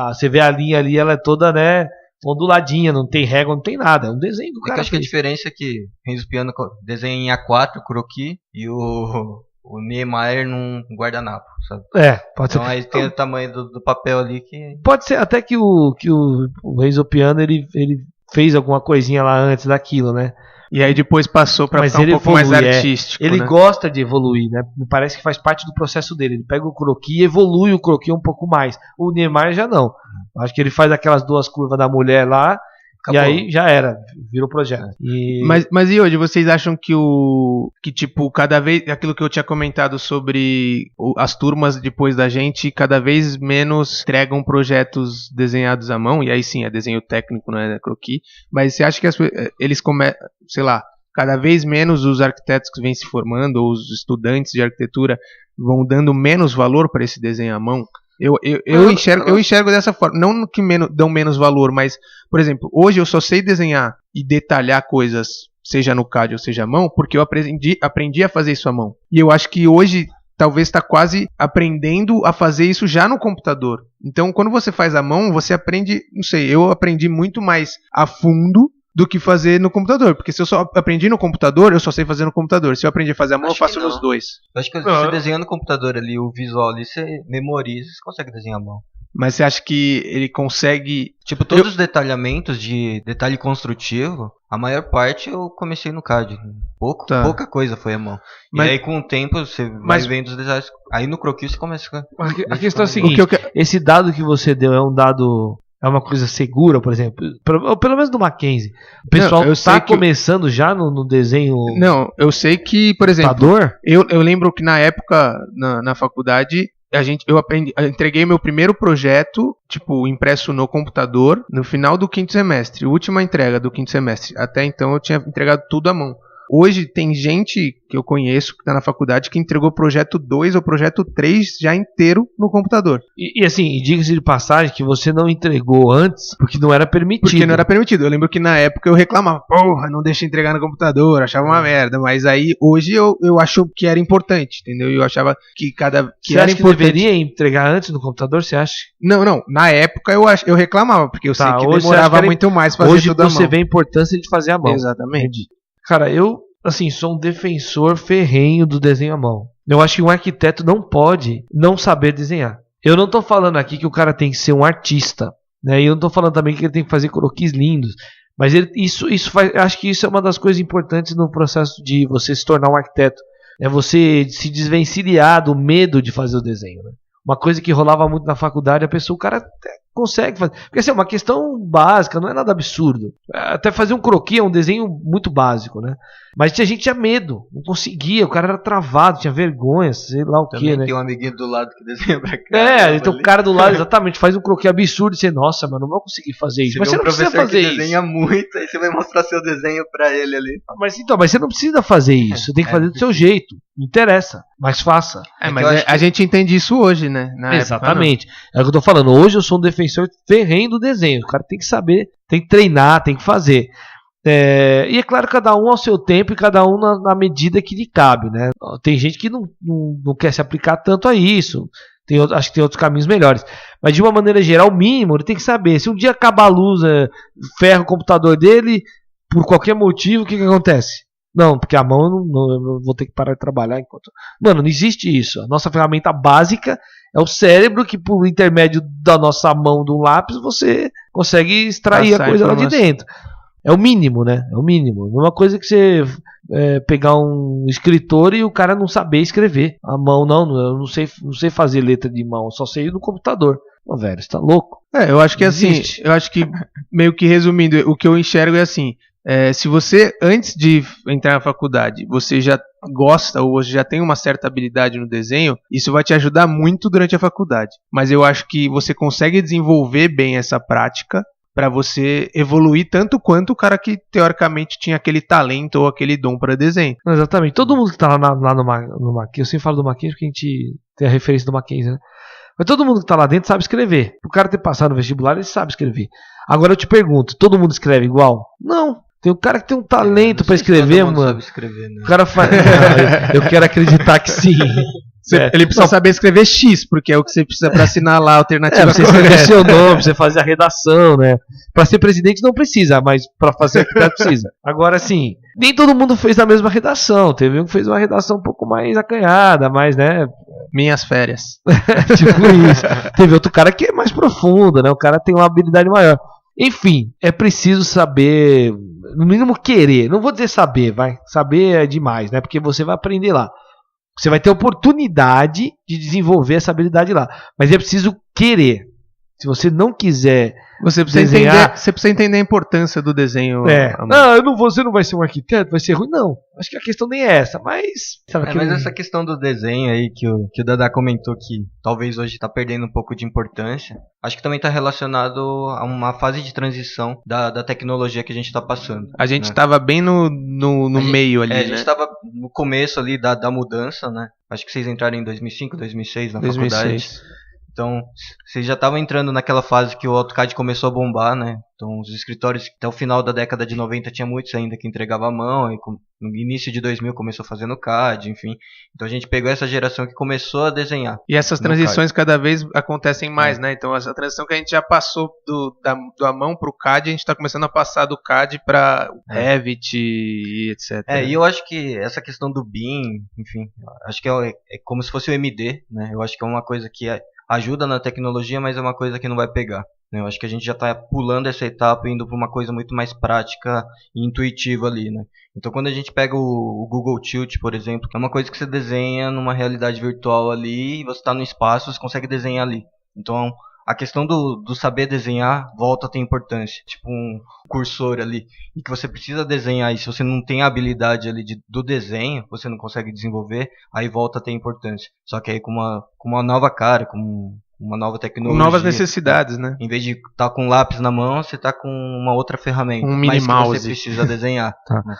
você vê a linha ali, ela é toda, né, onduladinha, não tem régua, não tem nada. É um desenho do cara. Eu acho que a diferença é que Renzo Piano desenha em A4, croquis, e o Niemeyer num guardanapo, sabe? Pode ser. Então aí tem o tamanho do papel ali que. Pode ser até que o Renzo Piano ele fez alguma coisinha lá antes daquilo, né? E aí depois passou para ficar um pouco mais artístico. Ele gosta de evoluir, né? Me parece que faz parte do processo dele. Ele pega o croquis e evolui o croquis um pouco mais. O Niemeyer já não. Acho que ele faz aquelas duas curvas da mulher lá. Acabou. E aí já era, virou projeto. Mas e hoje, vocês acham que tipo, cada vez, aquilo que eu tinha comentado sobre as turmas depois da gente, cada vez menos entregam projetos desenhados à mão, e aí sim, é desenho técnico, não é croquis, mas você acha que eles começam, sei lá, cada vez menos os arquitetos que vêm se formando, ou os estudantes de arquitetura, vão dando menos valor para esse desenho à mão? Eu enxergo dessa forma. Não que dão menos valor, mas, por exemplo, hoje eu só sei desenhar e detalhar coisas, seja no CAD ou seja à mão, porque eu aprendi a fazer isso à mão. E eu acho que hoje talvez está quase aprendendo a fazer isso já no computador. Então, quando você faz à mão, você aprende, não sei, eu aprendi muito mais a fundo do que fazer no computador. Porque se eu só aprendi no computador, eu só sei fazer no computador. Se eu aprendi a fazer à mão, eu faço nos dois. Eu acho que você desenha no computador ali, o visual ali, você memoriza, você consegue desenhar à mão. Mas você acha que ele consegue... Tipo, todos os detalhamentos de detalhe construtivo, a maior parte eu comecei no CAD. Pouca coisa foi à mão. Mas... E aí com o tempo você vai vendo os detalhes. Aí no croquis você começa... A questão é a seguinte, esse dado que você deu é um dado... É uma coisa segura, por exemplo. Pelo menos do Mackenzie. O pessoal está começando já no desenho. Não, eu sei que, por exemplo, eu lembro que na época, na faculdade, eu entreguei meu primeiro projeto, tipo, impresso no computador, no final do quinto semestre. Última entrega do quinto semestre. Até então eu tinha entregado tudo à mão. Hoje tem gente que eu conheço que está na faculdade que entregou o projeto 2 ou projeto 3 já inteiro no computador. E assim, diga-se de passagem que você não entregou antes porque não era permitido. Porque não era permitido. Eu lembro que na época eu reclamava, porra, não deixa entregar no computador, achava uma merda. Mas aí hoje eu acho que era importante, entendeu? Eu achava que você acha que deveria entregar antes no computador, você acha? Não. Na época eu reclamava, porque eu sei que demorava muito mais fazer tudo à mão. Hoje você vê a importância de fazer à mão. Exatamente. Cara, eu, assim, sou um defensor ferrenho do desenho à mão. Eu acho que um arquiteto não pode não saber desenhar. Eu não tô falando aqui que o cara tem que ser um artista, né? E eu não tô falando também que ele tem que fazer croquis lindos. Mas acho que isso é uma das coisas importantes no processo de você se tornar um arquiteto. É você se desvencilhar do medo de fazer o desenho, né? Uma coisa que rolava muito na faculdade, o cara consegue fazer. Porque assim, é uma questão básica, não é nada absurdo. Até fazer um croquis é um desenho muito básico, né? Mas a gente tinha medo, não conseguia, o cara era travado, tinha vergonha, sei lá o que, né? Tem um amiguinho do lado que desenha pra cá. Tem o cara do lado, exatamente, faz um croquis absurdo e você, nossa, mano, não vou conseguir fazer isso. Mas você não precisa fazer isso. Você desenha muito, aí você vai mostrar seu desenho pra ele ali. Mas você não precisa fazer isso, você tem que fazer do seu jeito, não interessa, mas faça. Mas a gente entende isso hoje, né? Exatamente, é o que eu tô falando, hoje eu sou um defensor ferrenho do desenho, o cara tem que saber, tem que treinar, tem que fazer. E é claro, cada um ao seu tempo e cada um na medida que lhe cabe, né? Tem gente que não quer se aplicar tanto a isso, acho que tem outros caminhos melhores, mas de uma maneira geral, o mínimo, ele tem que saber, se um dia acabar a luz, ferra o computador dele, por qualquer motivo, o que acontece? Não, porque a mão eu vou ter que parar de trabalhar enquanto... Mano, não existe isso. A nossa ferramenta básica É o cérebro que, por intermédio da nossa mão do lápis, você consegue extrair Passar a coisa lá de informação. dentro. É o mínimo, né? É o mínimo. Não é uma coisa que você pegar um escritor e o cara não saber escrever. A mão, não. Eu não sei fazer letra de mão. Eu só sei no computador. Ô, velho, você tá louco? Eu acho que assim, Existe. eu acho que, meio que resumindo, o que eu enxergo é assim, se você, antes de entrar na faculdade, você já gosta ou já tem uma certa habilidade no desenho, isso vai te ajudar muito durante a faculdade. Mas eu acho que você consegue desenvolver bem essa prática para você evoluir tanto quanto o cara que teoricamente tinha aquele talento ou aquele dom para desenho. Não, exatamente. Todo mundo que tá lá no Mackenzie, eu sempre falo do Mackenzie porque a gente tem a referência do Mackenzie, né? Mas todo mundo que tá lá dentro sabe escrever. O cara ter passado no vestibular, ele sabe escrever. Agora eu te pergunto, todo mundo escreve igual? Não. Tem um cara que tem um talento pra escrever, todo mundo mano. sabe escrever, né? O cara faz. Eu quero acreditar que sim. Ele precisa saber escrever X, porque é o que você precisa para assinar lá a alternativa. Você escrever seu nome, você fazer a redação, né? Pra ser presidente não precisa, mas pra fazer arquiteto precisa. Agora, assim, nem todo mundo fez a mesma redação. Teve um que fez uma redação um pouco mais acanhada, mais, né? Minhas férias. Tipo isso. Teve outro cara que é mais profundo, né? O cara tem uma habilidade maior. Enfim, é preciso saber, no mínimo querer. Não vou dizer saber, vai. Saber é demais, né? Porque você vai aprender lá. Você vai ter oportunidade de desenvolver essa habilidade lá. Mas é preciso querer. Se você não quiser Você precisa, desenhar, você precisa entender a importância do desenho. Não, você não vai ser um arquiteto, vai ser ruim. Não, acho que a questão nem é essa. Mas sabe Mas essa questão do desenho aí que o Dadá comentou que talvez hoje está perdendo um pouco de importância, acho que também está relacionado a uma fase de transição da tecnologia que a gente está passando. A gente né? estava bem no meio ali, A né? gente estava no começo ali da mudança, né? Acho que vocês entraram em 2005, 2006 na faculdade. 2006. Então, vocês já estavam entrando naquela fase que o AutoCAD começou a bombar, né? Então, os escritórios, até o final da década de 90, tinha muitos ainda que entregavam à mão, e no início de 2000 começou fazendo CAD, enfim. Então, a gente pegou essa geração que começou a desenhar. E essas transições cada vez acontecem mais, né? Então, essa transição que a gente já passou da mão para o CAD, a gente está começando a passar do CAD para Revit e etc. E eu acho que essa questão do BIM, enfim, acho que é como se fosse o MD, né? Eu acho que é uma coisa que ajuda na tecnologia, mas é uma coisa que não vai pegar. Né? Eu acho que a gente já está pulando essa etapa e indo para uma coisa muito mais prática e intuitiva ali, né? Então, quando a gente pega o Google Tilt, por exemplo, é uma coisa que você desenha numa realidade virtual ali, e você está no espaço, você consegue desenhar ali. Então, a questão do saber desenhar volta a ter importância. Tipo um cursor ali, e que você precisa desenhar, e se você não tem a habilidade ali do desenho, você não consegue desenvolver, aí volta a ter importância. Só que aí com uma nova cara, com uma nova tecnologia. Com novas necessidades, né? Em vez de estar com um lápis na mão, você está com uma outra ferramenta. Um mini mas mouse. que você precisa desenhar. Tá. Né?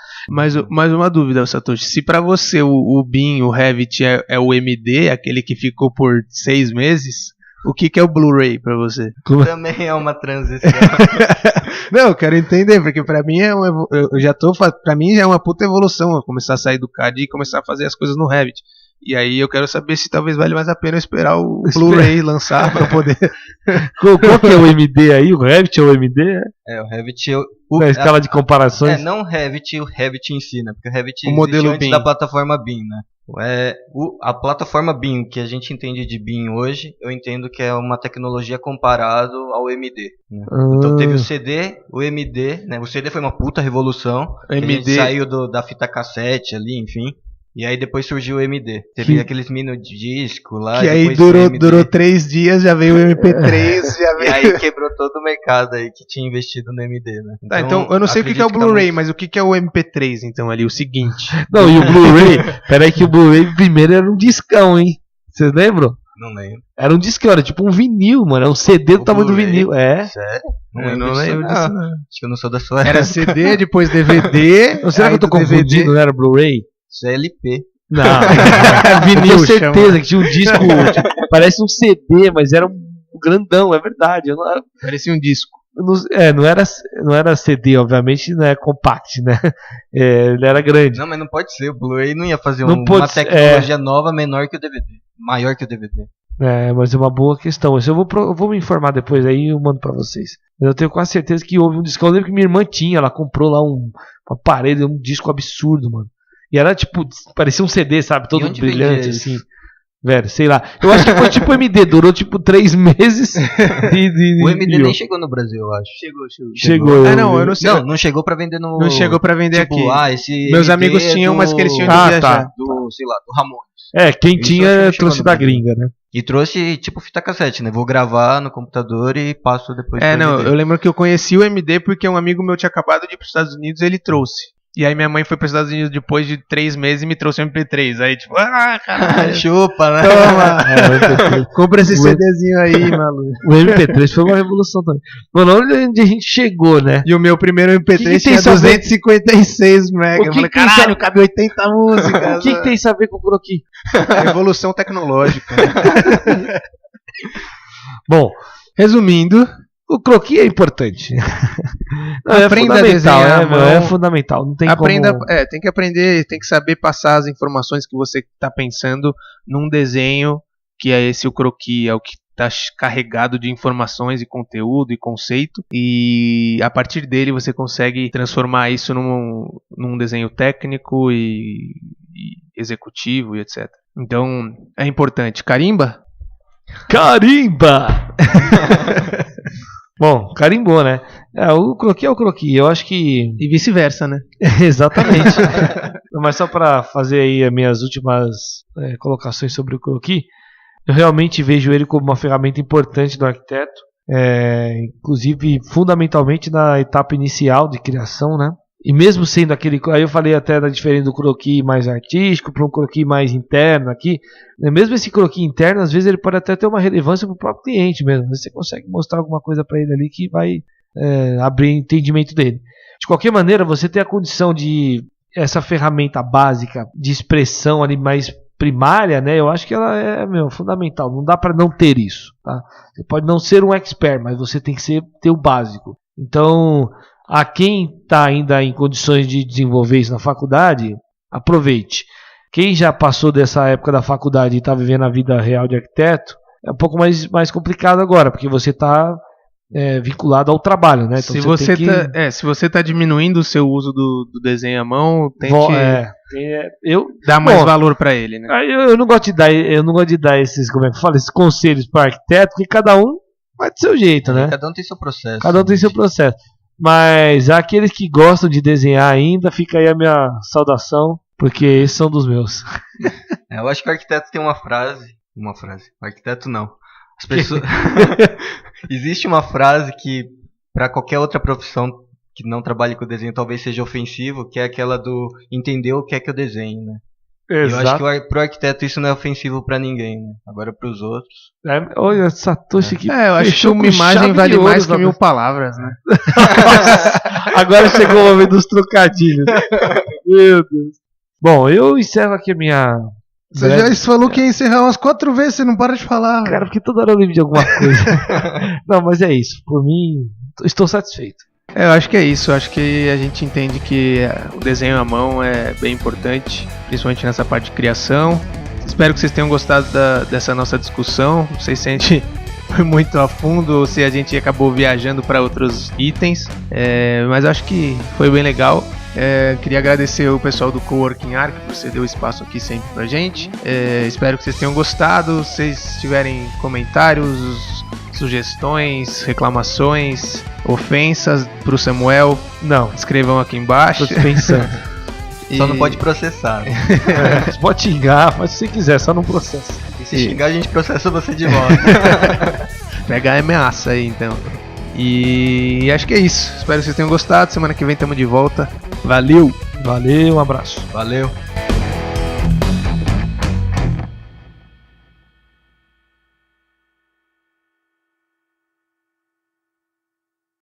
Mais uma dúvida, Satoshi. Se para você o BIM, o Revit é o MD, aquele que ficou por 6 meses, o que é o Blu-ray para você? Também é uma transição. Não, eu quero entender, porque para mim para mim já é uma puta evolução eu começar a sair do CAD e começar a fazer as coisas no Revit. E aí eu quero saber se talvez vale mais a pena eu esperar o Blu-ray lançar para poder. Qual que é o MD aí? O Revit é o MD? O Revit Na escala de comparações? não o Revit em si, né? Porque o Revit O modelo antes BIM. da plataforma BIM, né? A plataforma BIM, que a gente entende de BIM hoje, eu entendo que é uma tecnologia comparado ao MD. Né? Então teve o CD, o MD, né? O CD foi uma puta revolução. Que a gente saiu da fita cassete ali, enfim. E aí depois surgiu o MD. Teve aqueles mini disco lá. Que aí durou 3 dias, já veio o MP3, já veio. E aí quebrou todo o mercado aí que tinha investido no MD, né? Então eu não sei o que é o Blu-ray, mas o que é o MP3 então ali, o seguinte. Não, e o Blu-ray, peraí que o Blu-ray primeiro era um discão, hein? Vocês lembram? Não lembro. Era um discão, era tipo um vinil, mano. Era um CD do tamanho do vinil. Sério? Não lembro disso, não. Acho que eu não sou da sua Era CD, depois DVD. Não, será que eu tô confundindo? Não era Blu-ray? Isso é LP. Não, vinil, com certeza que tinha um disco, parece um CD, mas era um grandão, é verdade. Parecia um disco. Não era CD, obviamente, não é compact, né? Ele era grande. Não, mas não pode ser. O Blu-ray não ia fazer uma tecnologia nova menor que o DVD. Maior que o DVD. Mas é uma boa questão. Eu vou me informar depois aí e eu mando pra vocês. Eu tenho quase certeza que houve um disco. Eu lembro que minha irmã tinha, ela comprou lá um aparelho, um disco absurdo, mano. E era tipo, parecia um CD, sabe? Todo brilhante, assim. velho, sei lá. Eu acho que foi tipo MD, durou tipo 3 meses. O MD nem chegou no Brasil, eu acho. Chegou. Eu não sei. Não chegou pra vender no... Não chegou pra vender tipo, aqui. Esse Meus MD amigos tinham, mas que eles tinham de viajar. Tá. Do, sei lá, do Ramones. Quem Isso tinha acho que trouxe chegou da no Brasil. gringa, né? E trouxe, tipo, fita cassete, né? Vou gravar no computador e passo depois pro Não, MD. eu lembro que eu conheci o MD porque um amigo meu tinha acabado de ir pros Estados Unidos e ele trouxe. E aí minha mãe foi pros Estados Unidos depois de 3 meses e me trouxe o MP3. Aí tipo, caralho, Chupa, né? toma, compra esse CDzinho aí, maluco. O MP3 foi uma revolução também. Mano, olha onde a gente chegou, né? E o meu primeiro MP3 Que tinha tem 256 MB. O Eu que falei, que tem caralho, cabe 80 músicas. O que tem isso a ver com o croquis? Revolução tecnológica. Bom, Resumindo, o croquis é importante. Não, Aprenda a fundamental, desenhar à meu, mão. é fundamental. Não tem aprenda, como... tem que aprender, tem que saber passar as informações que você está pensando num desenho, que é esse o croquis, é o que está carregado de informações e conteúdo e conceito, e a partir dele você consegue transformar isso num desenho técnico e executivo e etc. Então é importante. Carimba? Carimba! Bom, carimbou, né? O croquis é o croquis. Eu acho que... E vice-versa, né? Exatamente. Mas só para fazer aí as minhas últimas colocações sobre o croquis, eu realmente vejo ele como uma ferramenta importante do arquiteto, inclusive fundamentalmente na etapa inicial de criação, né? E mesmo sendo aquele... Aí eu falei até da diferença do croquis mais artístico para um croquis mais interno aqui. Mesmo esse croquis interno, às vezes ele pode até ter uma relevância para o próprio cliente mesmo. Você consegue mostrar alguma coisa para ele ali que vai abrir entendimento dele. De qualquer maneira, você tem a condição de... Essa ferramenta básica de expressão ali mais primária, né? Eu acho que ela é fundamental. Não dá para não ter isso, tá? Você pode não ser um expert, mas você tem que ter o básico. Então... A quem está ainda em condições de desenvolver isso na faculdade, aproveite. Quem já passou dessa época da faculdade e está vivendo a vida real de arquiteto, é um pouco mais complicado agora, porque você está vinculado ao trabalho, né? Então se você está diminuindo o seu uso do desenho à mão, tente dar mais valor para ele, né? Eu não gosto de dar esses, como é que fala, esses conselhos para arquiteto, porque cada um vai do seu jeito, né? Cada um tem seu processo. Cada um tem seu processo. Mas aqueles que gostam de desenhar ainda, fica aí a minha saudação, porque esses são dos meus. Eu acho que o arquiteto tem uma frase. O arquiteto não. As pessoas... Existe uma frase que, para qualquer outra profissão que não trabalhe com desenho, talvez seja ofensivo, que é aquela do entender o que é que eu desenho, né? Exato. Eu acho que pro arquiteto isso não é ofensivo pra ninguém, né? Agora pros outros. Olha, Satoshi que eu acho que uma imagem vale mais que 1000 palavras, né? Agora chegou o momento dos trocadilhos. Meu Deus. Bom, eu encerro aqui a minha... Você já falou que ia encerrar umas 4 vezes, você não para de falar. Cara, porque toda hora eu lembro de alguma coisa. Não, mas é isso. Por mim, estou satisfeito. Eu acho que é isso, eu acho que a gente entende que o desenho à mão é bem importante, principalmente nessa parte de criação. Espero que vocês tenham gostado dessa nossa discussão. Não sei se a gente foi muito a fundo ou se a gente acabou viajando para outros itens, mas acho que foi bem legal. Queria agradecer o pessoal do Coworking Arc por ceder o espaço aqui sempre pra gente. Espero que vocês tenham gostado. Se vocês tiverem comentários, sugestões, reclamações, ofensas pro Samuel, não, escrevam aqui embaixo. Tô pensando. Só não pode processar. Né? Você pode xingar, faz o que você quiser, só não processa. E se xingar, a gente processa você de volta. Pega a ameaça aí, então. E acho que é isso. Espero que vocês tenham gostado. Semana que vem estamos de volta. Valeu! Valeu, um abraço. Valeu!